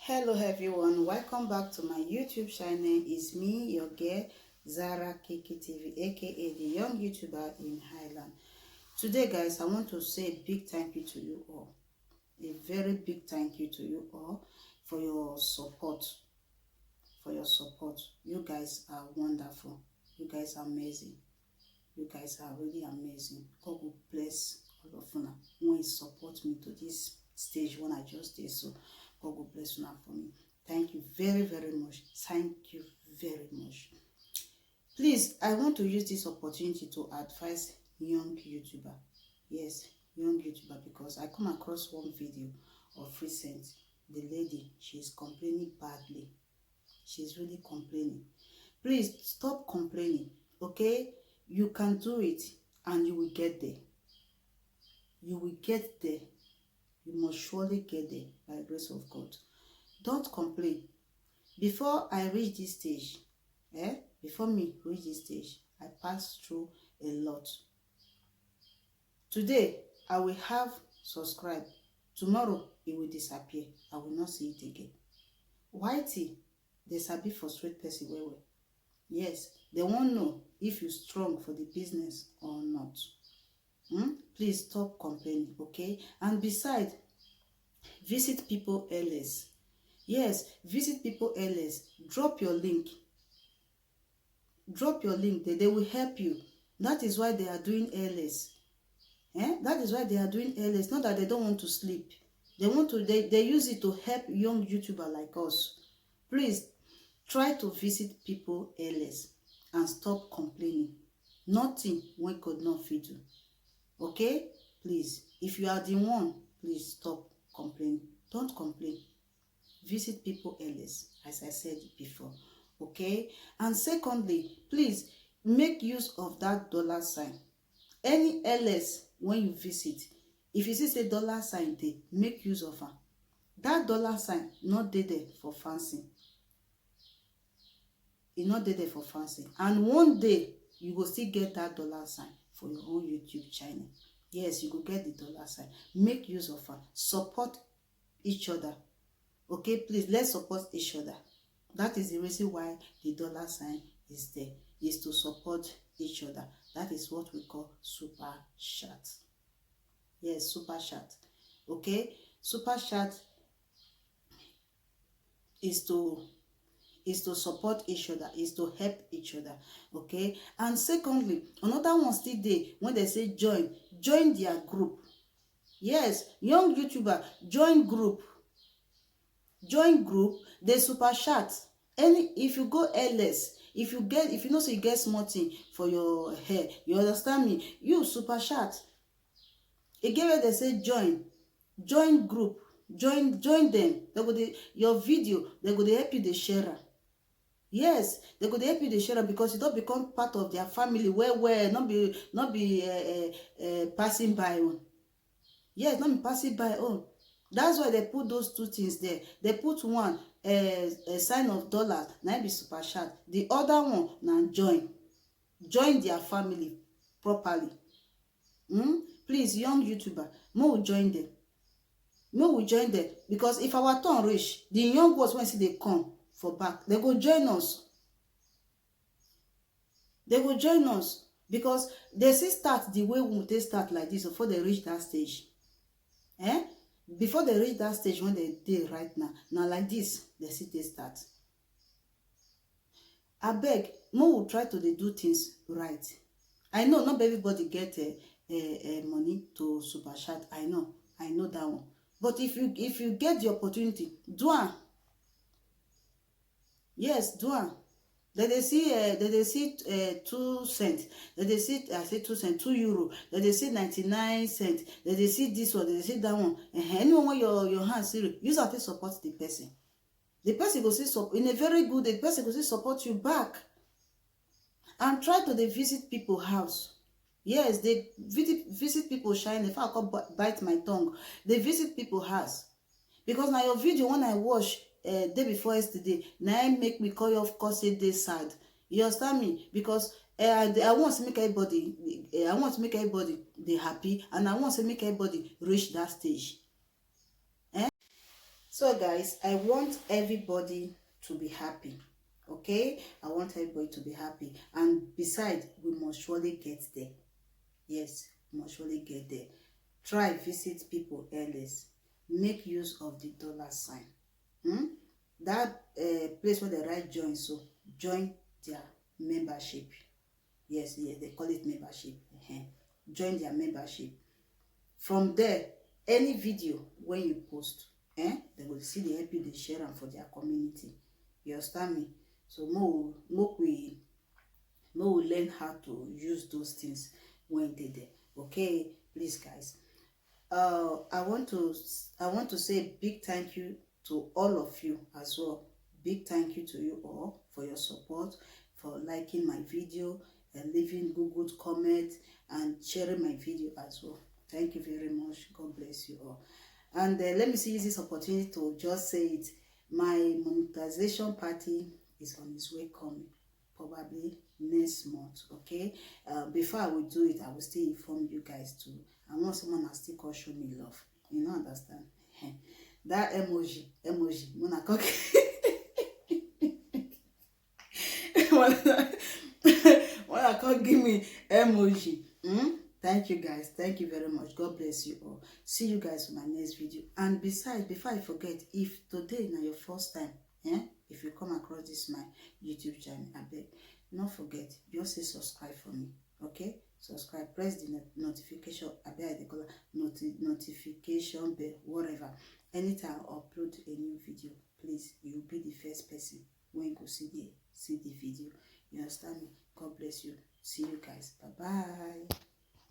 Hello everyone, welcome back to my YouTube channel. It's me, your girl Zara KK aka the young YouTuber in Highland. Today guys, I want to say a big thank you to you all. A very big thank you to you all for your support. You guys are wonderful. You guys are amazing. You guys are really amazing. God will bless all of you when you support me to this stage when I just did so. God will bless you for me. Thank you very, very much. Thank you very much. Please, I want to use this opportunity to advise young YouTuber. Yes, young YouTuber, because I come across one video of recent. The lady, she's complaining badly. She's really complaining. Please stop complaining, okay? You can do it and you will get there. You will get there. You must surely get there by the grace of God. Don't complain. Before I reach this stage, before me reach this stage, I passed through a lot. Today, I will have subscribe. Tomorrow, it will disappear. I will not see it again. Whitey, they sabi frustrate person well. Yes, they won't know if you're strong for the business or not. Please stop complaining, okay? And besides, visit people LS. Yes, visit people LS. Drop your link. Drop your link. They will help you. That is why they are doing LS. That is why they are doing LS. Not that they don't want to sleep. They want to. They use it to help young YouTuber like us. Please try to visit people LS and stop complaining. Nothing we could not fit do. Okay? Please, if you are the one, please stop complaining. Don't complain. Visit people LS, as I said before. Okay? And secondly, please make use of that $sign. Any LS when you visit, if you see say $sign there, make use of her. That $sign not there for fancy. It's not there for fancy. And one day you will still get that $sign for your own YouTube channel. Yes, you will get the $sign. Make use of her. Support each other. Okay, please, let's support each other. That is the reason why the $sign is there. Is to support each other. That is what we call super chat. Yes, super chat. Okay, super chat is to support each other, is to help each other. Okay, and secondly, another one still there. When they say join their group. Yes, young YouTuber, join group. They super chat. If you go LS, if you know so you get small thing for your hair, you understand me, you super chat. Again, where they say join group, join them. They go your video, they go help you the share. Yes, they go help you the share because you don't become part of their family where not be passing by on. Yes, not be passing by on. That's why they put those two things there. They put one a sign of $, now be super chat. The other one now join their family properly. Please, young YouTuber, more will join them. More will join them because if our turn reach, the young ones when see they come for back, they go join us. They will join us because they still start the way they start like this before they reach that stage. Before they reach that stage when they dey right now like this they see they start. Abeg, more will try to do things right. I know not everybody get money to super chat. I know that one. But if you get the opportunity, do am. Yes, do am. They see 2 cents. They see, I say 2 cents, €2. They see 99 cents. They see this one. They see that one. Anyone when your hand see, use that to support the person. The person go see in a very good day. The person go see support you back. And try to visit people house. Yes, they visit people shine. If I come bite my tongue, they visit people house. Because now your video when I watch day before yesterday, now make me call you off cause it dey sad. You understand me? Because I want to make everybody dey happy, and I want to make everybody reach that stage. So guys, I want everybody to be happy. Okay, I want everybody to be happy, and besides, we must surely get there. Yes, we must surely get there. Try visit people earliest. Make use of the $sign. That place where they write join, so join their membership. Yes, yes, they call it membership. Join their membership. From there, any video when you post, they will see the help you, they share them for their community. You understand me? So more we learn how to use those things when they there. Okay, please guys. I want to say big thank you to all of you as well. Big thank you to you all for your support, for liking my video and leaving good comment and sharing my video as well. Thank you very much. God bless you all. And let me use this opportunity to just say it. My monetization party is on its way coming, probably next month. Okay, before I will do it, I will still inform you guys too. I want someone that still call show me love. You know, understand? That emoji when I cook when I can't give me emoji. Thank you guys. Thank you very much. God bless you all. See you guys on my next video. And besides, before I forget, if today is your first time, if you come across this my YouTube channel, I beg, don't forget, just say subscribe for me. Okay? Subscribe. Press the notification. I beg the color notification bell, whatever. Anytime I upload a new video, please, you will be the first person when you go see the video. You understand me? God bless you. See you guys. Bye bye.